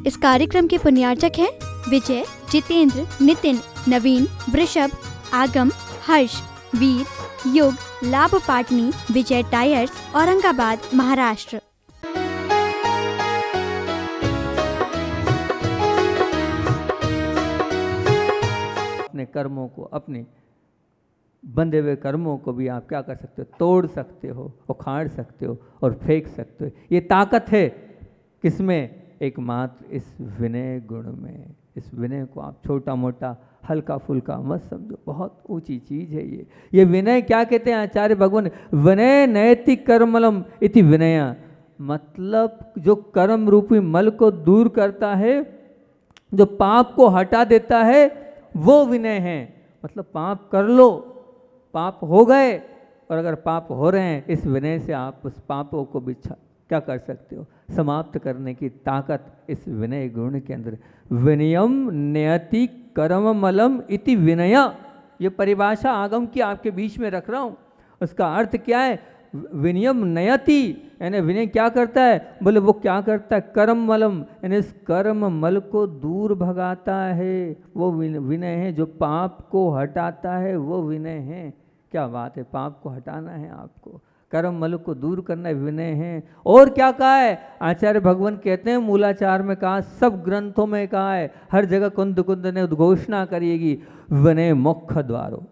इस कार्यक्रम के पुण्यार्चक हैं विजय, जितेंद्र, नितिन, नवीन, वृषभ, आगम, हर्ष, वीर, युग, लाभ पाटनी, विजय टायर्स, औरंगाबाद, महाराष्ट्र। अपने कर्मों को, अपने बंधे हुए कर्मों को भी आप क्या कर सकते हो, तोड़ सकते हो, उखाड़ सकते हो और फेंक सकते हो। ये ताकत है किसमें? एकमात्र इस विनय गुण में। इस विनय को आप छोटा मोटा हल्का फुल्का मत समझो, बहुत ऊंची चीज है ये विनय। क्या कहते हैं आचार्य भगवान? विनय नैतिक कर्मलम इति विनय, मतलब जो कर्म रूपी मल को दूर करता है, जो पाप को हटा देता है, वो विनय है। मतलब पाप कर लो, पाप हो गए, और अगर पाप हो रहे हैं, इस विनय से आप उस पापों को भी क्या कर सकते हो, समाप्त करने की ताकत इस विनय गुण के अंदर। विनयम नयति कर्ममलम इति विनय, ये परिभाषा आगम की आपके बीच में रख रहा हूँ। उसका अर्थ क्या है? विनयम नयति, यानी विनय क्या करता है? बोले वो क्या करता है? कर्म मलम, यानी इस कर्म मल को दूर भगाता है, वो विनय है। जो पाप को हटाता है वो विनय है। क्या बात है, पाप को हटाना है आपको, कर्म मल को दूर करना विनय है। और क्या कहा है आचार्य भगवान? कहते हैं मूलाचार में कहा, सब ग्रंथों में कहा है, हर जगह कुंद कुंद ने उद्घोषणा करिएगी, विनय मोक्ष द्वारो,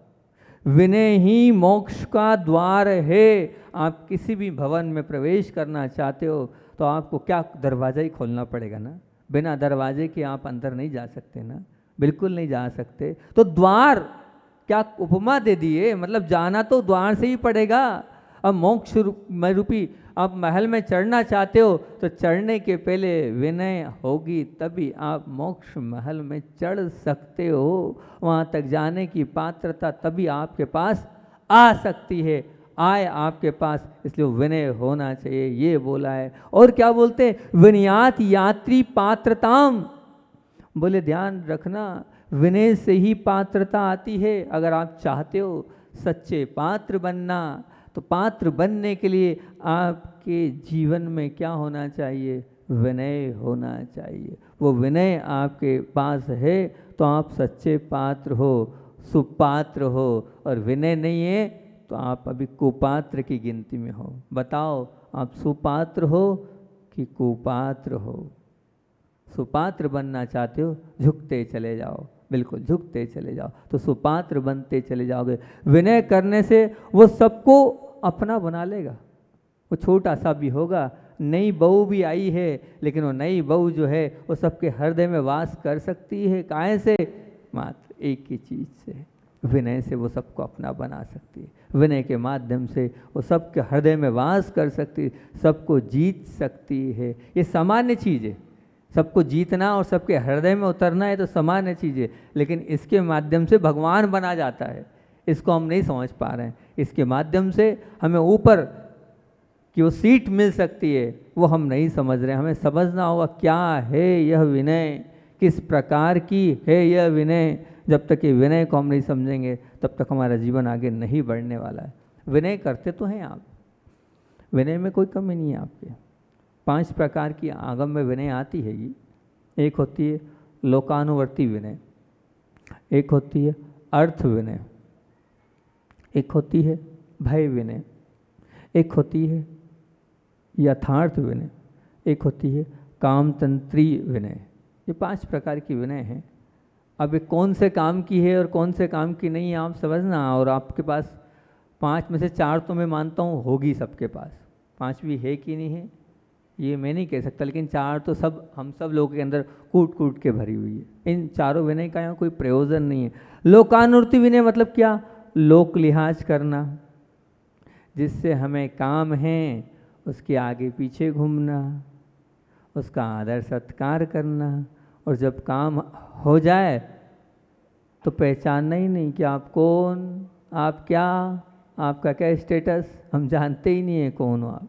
विनय ही मोक्ष का द्वार है। आप किसी भी भवन में प्रवेश करना चाहते हो तो आपको क्या दरवाज़ा ही खोलना पड़ेगा ना, बिना दरवाजे के आप अंदर नहीं जा सकते ना, बिल्कुल नहीं जा सकते। तो द्वार, क्या उपमा दे दिए, मतलब जाना तो द्वार से ही पड़ेगा। अब मोक्ष रूपी आप महल में चढ़ना चाहते हो तो चढ़ने के पहले विनय होगी, तभी आप मोक्ष महल में चढ़ सकते हो। वहाँ तक जाने की पात्रता तभी आपके पास आ सकती है, आए आपके पास, इसलिए विनय होना चाहिए, ये बोला है। और क्या बोलते हैं? विनयात यात्री पात्रताम, बोले ध्यान रखना, विनय से ही पात्रता आती है। अगर आप चाहते हो सच्चे पात्र बनना, तो पात्र बनने के लिए आपके जीवन में क्या होना चाहिए? विनय होना चाहिए। वो विनय आपके पास है तो आप सच्चे पात्र हो, सुपात्र हो। और विनय नहीं है तो आप अभी कुपात्र की गिनती में हो। बताओ, आप सुपात्र हो कि कुपात्र हो? सुपात्र बनना चाहते हो, झुकते चले जाओ, बिल्कुल झुकते चले जाओ, तो सुपात्र बनते चले जाओगे। विनय करने से वो सबको अपना बना लेगा। वो छोटा सा भी होगा, नई बहू भी आई है, लेकिन वो नई बहू जो है वो सबके हृदय में वास कर सकती है। काहे से? मात्र एक ही चीज़ से, विनय से वो सबको अपना बना सकती है। विनय के माध्यम से वो सबके हृदय में वास कर सकती है, सबको जीत सकती है। ये सामान्य चीज़ है, सबको जीतना और सबके हृदय में उतरना है तो सामान्य चीज़ है, लेकिन इसके माध्यम से भगवान बना जाता है। इसको हम नहीं समझ पा रहे हैं। इसके माध्यम से हमें ऊपर की वो सीट मिल सकती है, वो हम नहीं समझ रहे हैं। हमें समझना होगा क्या है यह विनय, किस प्रकार की है यह विनय। जब तक ये विनय को हम नहीं समझेंगे तब तक हमारा जीवन आगे नहीं बढ़ने वाला है। विनय करते तो हैं आप, विनय में कोई कमी नहीं है आपके। 5 प्रकार की आगम में विनय आती है। ये एक होती है लोकानुवर्ती विनय, एक होती है अर्थ विनय, एक होती है भय विनय, एक होती है यथार्थ विनय, एक होती है कामतंत्री विनय। ये 5 प्रकार की विनय हैं। अब ये कौन से काम की है और कौन से काम की नहीं है आप समझना। और आपके पास 5 में से 4 तो मैं मानता हूँ होगी सबके पास, 5वीं है कि नहीं है ये मैं नहीं कह सकता, लेकिन 4 तो सब हम सब लोगों के अंदर कूट कूट के भरी हुई है। इन चारों विनय का यहाँ कोई प्रयोजन नहीं है। लोकानुवर्ती विनय मतलब क्या? लोक लिहाज करना, जिससे हमें काम है उसके आगे पीछे घूमना, उसका आदर सत्कार करना, और जब काम हो जाए तो पहचानना ही नहीं कि आप कौन, आप क्या, आपका क्या स्टेटस, हम जानते ही नहीं है कौन हो आप।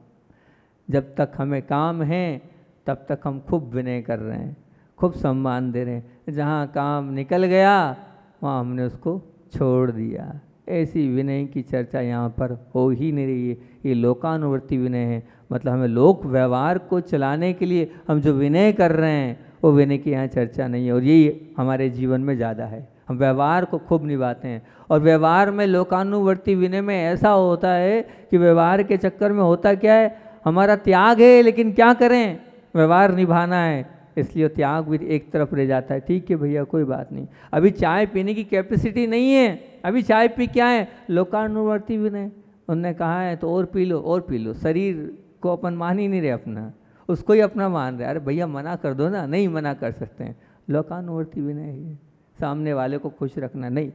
जब तक हमें काम है तब तक हम खूब विनय कर रहे हैं, खूब सम्मान दे रहे हैं। जहाँ काम निकल गया वहाँ हमने उसको छोड़ दिया। ऐसी विनय की चर्चा यहाँ पर हो ही नहीं रही है। ये लोकानुवर्ती विनय है, मतलब हमें लोक व्यवहार को चलाने के लिए हम जो विनय कर रहे हैं वो विनय की यहाँ चर्चा नहीं है। और यही हमारे जीवन में ज़्यादा है, हम व्यवहार को खूब निभाते हैं। और व्यवहार में लोकानुवर्ती विनय में ऐसा होता है कि व्यवहार के चक्कर में होता क्या है, हमारा त्याग है लेकिन क्या करें, व्यवहार निभाना है, इसलिए त्याग भी एक तरफ रह जाता है। ठीक है भैया, कोई बात नहीं, अभी चाय पीने की कैपेसिटी नहीं है, अभी चाय पी क्या है, लोकानुवर्ती विनय, उनने कहा है तो और पी लो और पी लो। शरीर को अपन मान ही नहीं रहे अपना, उसको ही अपना मान रहे। अरे भैया मना कर दो ना, नहीं मना कर सकते हैं, लोकानुवर्ती विनय है। सामने वाले को खुश रखना नहीं,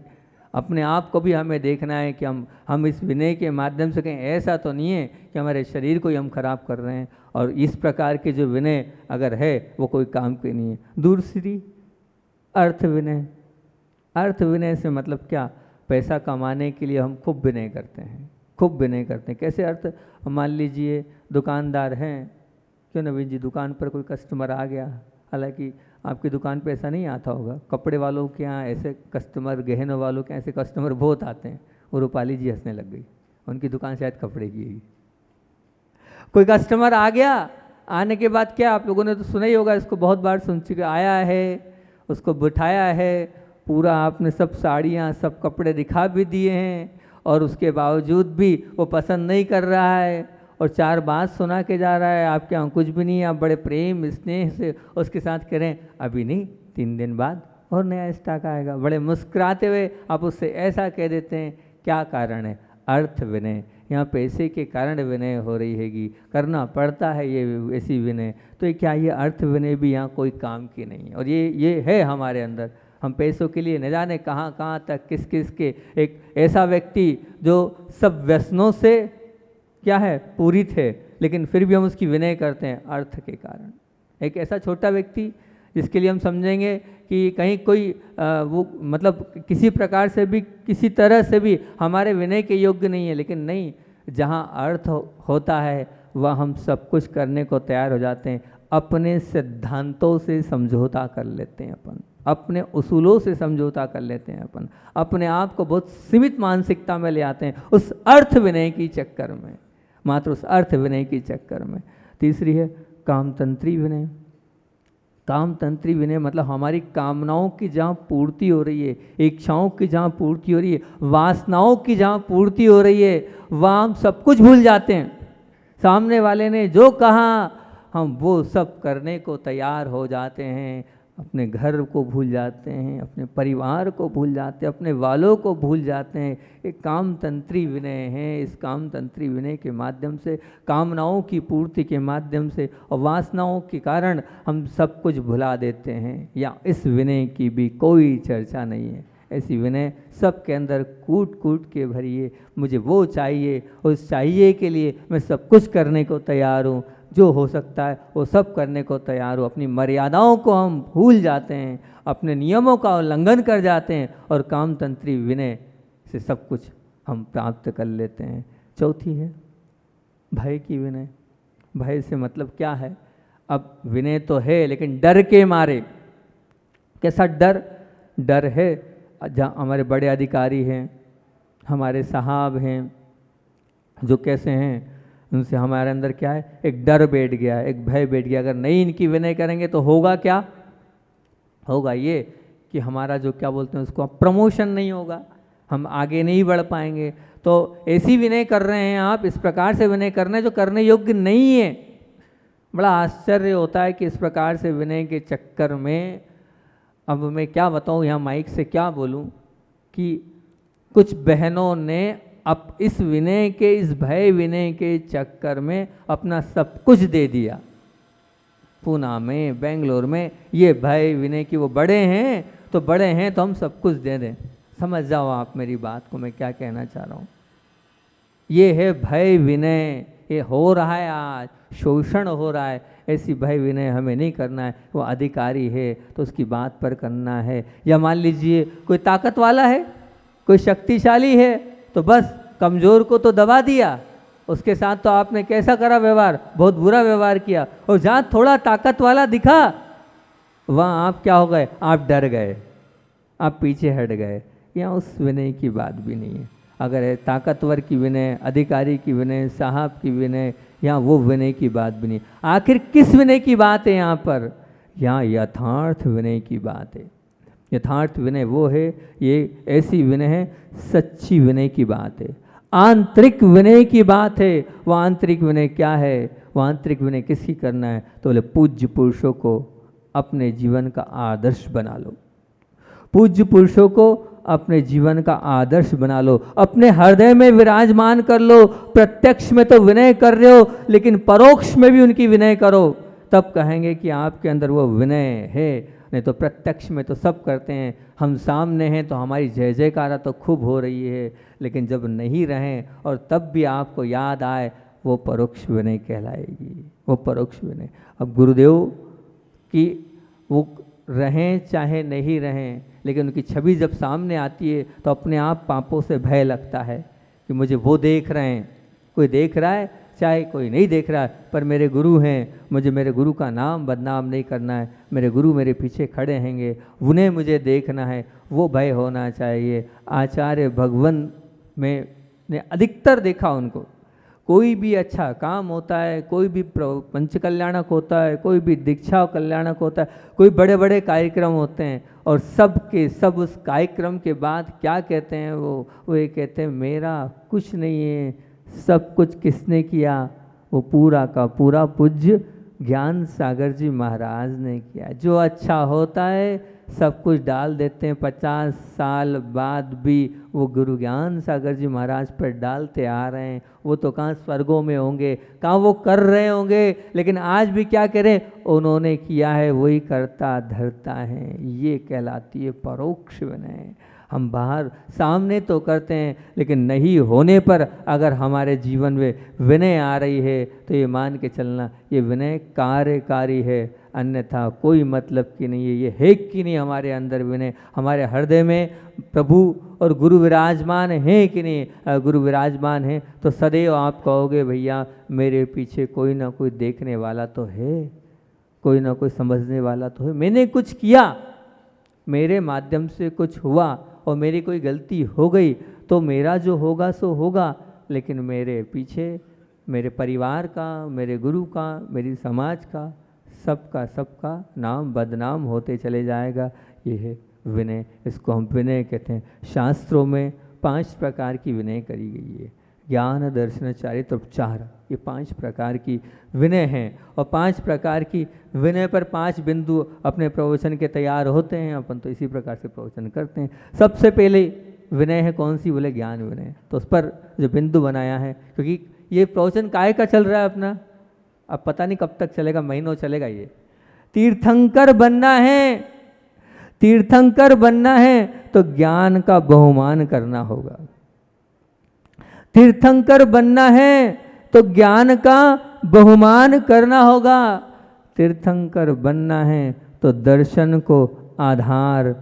अपने आप को भी हमें देखना है कि हम इस विनय के माध्यम से कहीं ऐसा तो नहीं है कि हमारे शरीर को ही हम खराब कर रहे हैं। और इस प्रकार के जो विनय अगर है वो कोई काम की नहीं है। दूसरी अर्थ विनय, अर्थ विनय से मतलब क्या, पैसा कमाने के लिए हम खूब विनय करते हैं, खूब विनय करते हैं। कैसे अर्थ, मान लीजिए दुकानदार हैं, क्यों नवीन जी, दुकान पर कोई कस्टमर आ गया, हालांकि आपकी दुकान पे ऐसा नहीं आता होगा, कपड़े वालों के यहाँ ऐसे कस्टमर, गहनों वालों के ऐसे कस्टमर बहुत आते हैं। वो रूपाली जी हंसने लग गई, उनकी दुकान शायद कपड़े की है। कोई कस्टमर आ गया, आने के बाद क्या, आप लोगों ने तो सुना ही होगा, इसको बहुत बार सुन चुके, आया है, उसको बिठाया है, पूरा आपने सब साड़ियाँ सब कपड़े दिखा भी दिए हैं, और उसके बावजूद भी वो पसंद नहीं कर रहा है और चार बात सुना के जा रहा है, आपके यहाँ कुछ भी नहीं है, आप बड़े प्रेम स्नेह से उसके साथ करें, अभी नहीं 3 दिन बाद और नया स्टॉक आएगा, बड़े मुस्कुराते हुए आप उससे ऐसा कह देते हैं। क्या कारण है, अर्थ विनय, यहाँ पैसे के कारण विनय हो रही हैगी, करना पड़ता है ये ऐसी विनय। तो ये क्या, ये अर्थ विनय भी यहाँ कोई काम की नहीं है। और ये है हमारे अंदर, हम पैसों के लिए न जाने कहाँ कहाँ तक किस किस के, एक ऐसा व्यक्ति जो सब व्यसनों से क्या है पूरित है, लेकिन फिर भी हम उसकी विनय करते हैं अर्थ के कारण। एक ऐसा छोटा व्यक्ति जिसके लिए हम समझेंगे कि कहीं कोई वो मतलब किसी प्रकार से भी किसी तरह से भी हमारे विनय के योग्य नहीं है, लेकिन नहीं, जहाँ अर्थ होता है वह हम सब कुछ करने को तैयार हो जाते हैं। अपने सिद्धांतों से समझौता कर लेते हैं अपन, अपने उसूलों से समझौता कर लेते हैं अपन, अपने आप को बहुत सीमित मानसिकता में ले आते हैं उस अर्थ विनय की चक्कर में, मात्र उस अर्थ विनय की चक्कर में। तीसरी है कामतंत्री विनय। कामतंत्री विनय मतलब हमारी कामनाओं की जहाँ पूर्ति हो रही है, इच्छाओं की जहाँ पूर्ति हो रही है, वासनाओं की जहाँ पूर्ति हो रही है, वहाँ हम सब कुछ भूल जाते हैं। सामने वाले ने जो कहा हम वो सब करने को तैयार हो जाते हैं, अपने घर को भूल जाते हैं, अपने परिवार को भूल जाते हैं, अपने वालों को भूल जाते हैं। एक कामतंत्री विनय है। इस कामतंत्री विनय के माध्यम से, कामनाओं की पूर्ति के माध्यम से और वासनाओं के कारण हम सब कुछ भुला देते हैं। या इस विनय की भी कोई चर्चा नहीं है। ऐसी विनय सबके अंदर कूट कूट के भरी है। मुझे वो चाहिए, उस चाहिए के लिए मैं सब कुछ करने को तैयार हूँ, जो हो सकता है वो सब करने को तैयार हो। अपनी मर्यादाओं को हम भूल जाते हैं, अपने नियमों का उल्लंघन कर जाते हैं और कामतंत्री विनय से सब कुछ हम प्राप्त कर लेते हैं। चौथी है भय की विनय। भय से मतलब क्या है, अब विनय तो है लेकिन डर के मारे। कैसा डर, डर है जहाँ हमारे बड़े अधिकारी हैं, हमारे साहब हैं, जो कैसे हैं, उनसे हमारे अंदर क्या है, एक डर बैठ गया, एक भय बैठ गया। अगर नहीं इनकी विनय करेंगे तो होगा क्या, होगा ये कि हमारा जो क्या बोलते हैं उसको प्रमोशन नहीं होगा, हम आगे नहीं बढ़ पाएंगे। तो ऐसी विनय कर रहे हैं आप, इस प्रकार से विनय कर रहे हैं जो करने योग्य नहीं है। बड़ा आश्चर्य होता है कि इस प्रकार से विनय के चक्कर में, अब मैं क्या बताऊँ यहाँ माइक से क्या बोलूँ, कि कुछ बहनों ने अब इस विनय के, इस भय विनय के चक्कर में अपना सब कुछ दे दिया। पूना में, बेंगलोर में ये भय विनय की, वो बड़े हैं तो बड़े हैं तो हम सब कुछ दे दें। समझ जाओ आप मेरी बात को, मैं क्या कहना चाह रहा हूँ। ये है भय विनय, ये हो रहा है आज, शोषण हो रहा है। ऐसी भय विनय हमें नहीं करना है। वो अधिकारी है तो उसकी बात पर करना है। या मान लीजिए कोई ताकत वाला है, कोई शक्तिशाली है, तो बस कमज़ोर को तो दबा दिया, उसके साथ तो आपने कैसा करा व्यवहार, बहुत बुरा व्यवहार किया। और जहाँ थोड़ा ताकत वाला दिखा वहाँ आप क्या हो गए, आप डर गए, आप पीछे हट गए। यहाँ उस विनय की बात भी नहीं है। अगर है ताकतवर की विनय, अधिकारी की विनय, साहब की विनय, यहाँ वो विनय की बात भी नहीं। आखिर किस विनय की बात है यहाँ पर, यहाँ यथार्थ विनय की बात है। यथार्थ विनय वो है, ये ऐसी विनय है, सच्ची विनय की बात है, आंतरिक विनय की बात है। वो आंतरिक विनय क्या है? वो आंतरिक विनय किसकी करना है? तो बोले पूज्य पुरुषों को अपने जीवन का आदर्श बना लो। पूज्य पुरुषों को अपने जीवन का आदर्श बना लो, अपने हृदय में विराजमान कर लो। प्रत्यक्ष में तो विनय कर रहे हो, लेकिन परोक्ष में भी उनकी विनय करो, तब कहेंगे कि आपके अंदर वो विनय है। नहीं तो प्रत्यक्ष में तो सब करते हैं, हम सामने हैं तो हमारी जय जयकारा तो खूब हो रही है, लेकिन जब नहीं रहें और तब भी आपको याद आए, वो परोक्ष विनय कहलाएगी, वो परोक्ष विनय। अब गुरुदेव की वो रहें चाहे नहीं रहें, लेकिन उनकी छवि जब सामने आती है तो अपने आप पापों से भय लगता है कि मुझे वो देख रहे हैं, कोई देख रहा है चाहे कोई नहीं देख रहा है, पर मेरे गुरु हैं, मुझे मेरे गुरु का नाम बदनाम नहीं करना है, मेरे गुरु मेरे पीछे खड़े हैंगे, उन्हें मुझे देखना है, वो भय होना चाहिए। आचार्य भगवान में ने अधिकतर देखा उनको, कोई भी अच्छा काम होता है, कोई भी पंच कल्याणक होता है, कोई भी दीक्षा कल्याणक होता है, कोई बड़े बड़े कार्यक्रम होते हैं, और सब के सब उस कार्यक्रम के बाद क्या कहते हैं? वो ये कहते हैं मेरा कुछ नहीं है, सब कुछ किसने किया? वो पूरा का पूरा पूज्य ज्ञान सागर जी महाराज ने किया। जो अच्छा होता है सब कुछ डाल देते हैं, 50 साल बाद भी वो गुरु ज्ञान सागर जी महाराज पर डालते आ रहे हैं। वो तो कहाँ स्वर्गों में होंगे, कहाँ वो कर रहे होंगे, लेकिन आज भी क्या करें? उन्होंने किया है वही करता धरता है। ये कहलाती है परोक्ष विनय। हम बाहर सामने तो करते हैं, लेकिन नहीं होने पर अगर हमारे जीवन में विनय आ रही है तो ये मान के चलना ये विनय कार्यकारी है, अन्यथा कोई मतलब की नहीं है। ये है कि नहीं हमारे अंदर विनय? हमारे हृदय में प्रभु और गुरु विराजमान है कि नहीं? अगर गुरु विराजमान है तो सदैव आप कहोगे भैया मेरे पीछे कोई ना कोई देखने वाला तो है, कोई ना कोई समझने वाला तो है। मैंने कुछ किया, मेरे माध्यम से कुछ हुआ और मेरी कोई गलती हो गई तो मेरा जो होगा सो होगा, लेकिन मेरे पीछे मेरे परिवार का, मेरे गुरु का, मेरी समाज का, सबका नाम बदनाम होते चले जाएगा। ये है विनय, इसको हम विनय कहते हैं। शास्त्रों में 5 प्रकार की विनय करी गई है, ज्ञान दर्शन चारित्र उपचार, ये 5 प्रकार की विनय हैं। और 5 प्रकार की विनय पर 5 बिंदु अपने प्रवचन के तैयार होते हैं, अपन तो इसी प्रकार से प्रवचन करते हैं। सबसे पहले विनय है कौन सी? बोले ज्ञान विनय। तो उस पर जो बिंदु बनाया है, क्योंकि ये प्रवचन काय का चल रहा है अपना, अब पता नहीं कब तक चलेगा, महीनों चलेगा। ये तीर्थंकर बनना है, तीर्थंकर बनना है तो ज्ञान का बहुमान करना होगा। तीर्थंकर बनना है तो ज्ञान का बहुमान करना होगा। तीर्थंकर बनना है तो दर्शन को आधार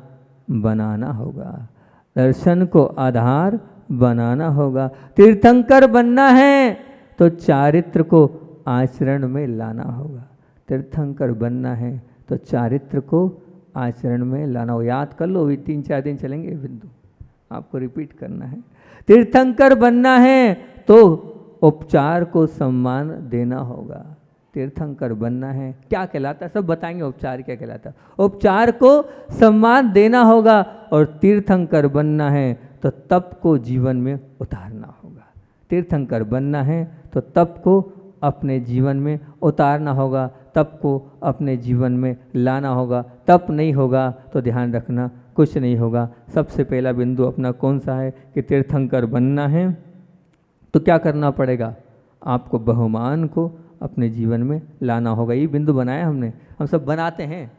बनाना होगा, दर्शन को आधार बनाना होगा। तीर्थंकर बनना है तो चारित्र को आचरण में लाना होगा। तीर्थंकर बनना है तो चारित्र को आचरण में लाना हो। याद कर लो, 3-4 दिन चलेंगे बिंदु, आपको रिपीट करना है। तीर्थंकर बनना है तो उपचार को सम्मान देना होगा। तीर्थंकर बनना है क्या कहलाता है, सब बताएंगे उपचार क्या कहलाता है। उपचार को सम्मान देना होगा। और तीर्थंकर बनना है तो तप को जीवन में उतारना होगा। तीर्थंकर बनना है तो तप को अपने जीवन में उतारना होगा, तप को अपने जीवन में लाना होगा। तप नहीं होगा तो ध्यान रखना कुछ नहीं होगा। सबसे पहला बिंदु अपना कौन सा है कि तीर्थंकर बनना है तो क्या करना पड़ेगा? आपको बहुमान को अपने जीवन में लाना होगा। ये बिंदु बनाया हमने, हम सब बनाते हैं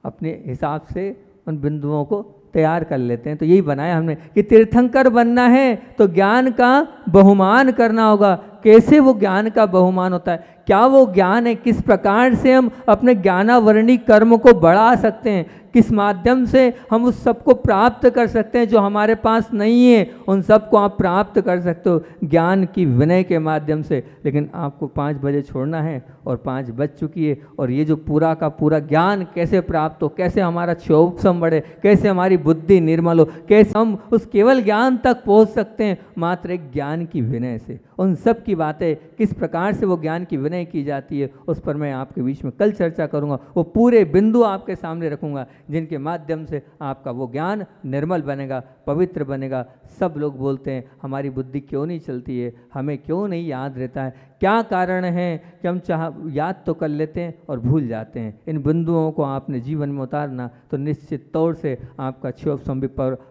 अपने हिसाब से, उन बिंदुओं को तैयार कर लेते हैं। तो यही बनाया हमने कि तीर्थंकर बनना है तो ज्ञान का बहुमान करना होगा। कैसे वो ज्ञान का बहुमान होता है, क्या वो ज्ञान है, किस प्रकार से हम अपने ज्ञानावरणी कर्म को बढ़ा सकते हैं, किस माध्यम से हम उस सब को प्राप्त कर सकते हैं जो हमारे पास नहीं है, उन सब को आप प्राप्त कर सकते हो ज्ञान की विनय के माध्यम से। लेकिन आपको 5 बजे छोड़ना है और 5 बज चुकी है, और ये जो पूरा का पूरा ज्ञान कैसे प्राप्त हो, कैसे हमारा क्षोभसम बढ़े, कैसे हमारी बुद्धि निर्मल हो, कैसे हम उस केवल ज्ञान तक पहुंच सकते हैं मात्र एक ज्ञान की विनय से। उन सब की बातें किस प्रकार से वो ज्ञान की विनय की जाती है, उस पर मैं आपके बीच में कल चर्चा करूँगा। वो पूरे बिंदु आपके सामने रखूँगा जिनके माध्यम से आपका वो ज्ञान निर्मल बनेगा, पवित्र बनेगा। सब लोग बोलते हैं हमारी बुद्धि क्यों नहीं चलती है, हमें क्यों नहीं याद रहता है, क्या कारण है कि हम याद तो कर लेते हैं और भूल जाते हैं। इन बिंदुओं को आपने जीवन में उतारना तो निश्चित तौर से आपका क्षोभ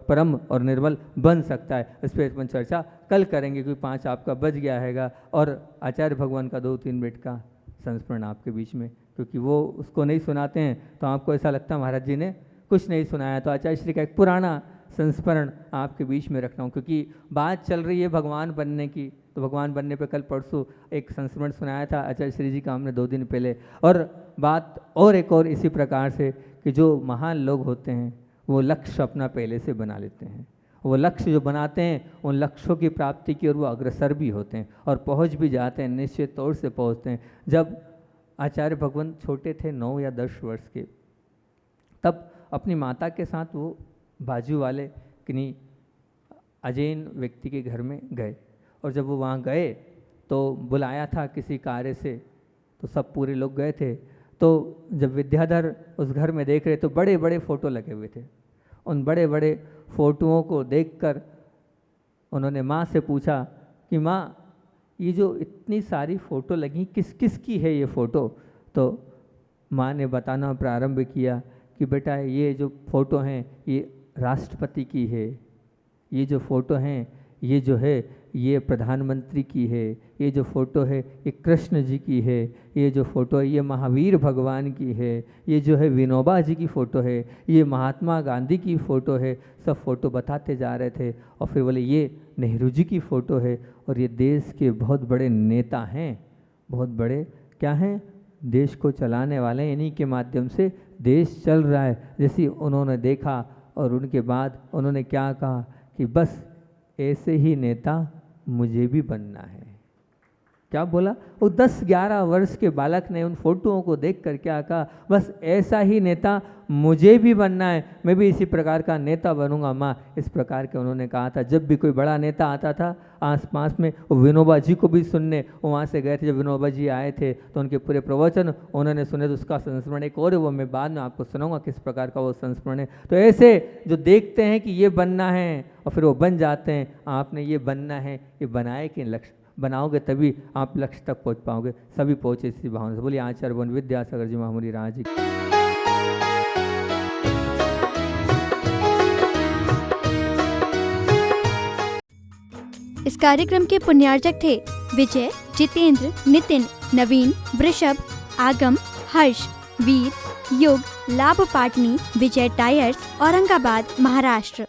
परम और निर्मल बन सकता है। इस पर अपन चर्चा कल करेंगे, क्योंकि 5 आपका बज गया हैगा। और आचार्य भगवान का 2-3 मिनट का संस्मरण आपके बीच में, क्योंकि वो उसको नहीं सुनाते हैं तो आपको ऐसा लगता है महाराज जी ने कुछ नहीं सुनाया। तो आचार्य श्री का एक पुराना संस्मरण आपके बीच में रख रहा हूँ, क्योंकि बात चल रही है भगवान बनने की। तो भगवान बनने पे कल परसों एक संस्मरण सुनाया था आचार्य श्री जी का हमने 2 दिन पहले। और बात और एक और इसी प्रकार से कि जो महान लोग होते हैं वो लक्ष्य अपना पहले से बना लेते हैं। वो लक्ष्य जो बनाते हैं उन लक्ष्यों की प्राप्ति की ओर वो अग्रसर भी होते हैं और पहुंच भी जाते हैं, निश्चित तौर से पहुंचते हैं। जब आचार्य भगवान छोटे थे 9 या 10 वर्ष के, तब अपनी माता के साथ वो बाजू वाले किन्हीं अजैन व्यक्ति के घर में गए। और जब वो वहाँ गए तो बुलाया था किसी कार्य से, तो सब पूरे लोग गए थे। तो जब विद्याधर उस घर में देख रहे तो बड़े बड़े फ़ोटो लगे हुए थे। उन बड़े बड़े फ़ोटोओं को देखकर उन्होंने माँ से पूछा कि माँ, ये जो इतनी सारी फ़ोटो लगी किस किस की है ये फ़ोटो? तो माँ ने बताना प्रारंभ किया कि बेटा ये जो फ़ोटो हैं ये राष्ट्रपति की है, ये जो फ़ोटो हैं ये जो है ये प्रधानमंत्री की है, ये जो फ़ोटो है ये कृष्ण जी की है, ये जो फ़ोटो है ये महावीर भगवान की है, ये जो है विनोबा जी की फ़ोटो है, ये महात्मा गांधी की फ़ोटो है। सब फ़ोटो बताते जा रहे थे और फिर बोले ये नेहरू जी की फ़ोटो है और ये देश के बहुत बड़े नेता हैं, बहुत बड़े क्या हैं, देश को चलाने वाले हैं, इन्हीं के माध्यम से देश चल रहा है। जैसे उन्होंने देखा और उनके बाद उन्होंने क्या कहा कि बस ऐसे ही नेता मुझे भी बनना है। क्या बोला? वो 10-11 वर्ष के बालक ने उन फोटोओं को देखकर क्या कहा, बस ऐसा ही नेता मुझे भी बनना है, मैं भी इसी प्रकार का नेता बनूंगा माँ। इस प्रकार के उन्होंने कहा था। जब भी कोई बड़ा नेता आता था आसपास में, वो विनोबा जी को भी सुनने वो वहाँ से गए थे। जब विनोबा जी आए थे तो उनके पूरे प्रवचन उन्होंने सुने। तो उसका संस्मरण एक और है, वो मैं बाद में आपको सुनाऊंगा किस प्रकार का वो संस्मरण है। तो ऐसे जो देखते हैं कि ये बनना है और फिर वो बन जाते हैं। आपने ये बनना है, ये बनाए कि लक्ष्य बनाओगे तभी आप लक्ष्य तक पहुंच पाओगे। सभी पहुंचे इसी भावना से। बोलिए आचार्य भगवान विद्यासागर जी महामुनि राज जी। इस कार्यक्रम के पुण्यार्चक थे विजय, जितेंद्र, नितिन, नवीन, वृषभ, आगम, हर्ष, वीर, युग, लाभ पाटनी, विजय टायर्स, औरंगाबाद, महाराष्ट्र।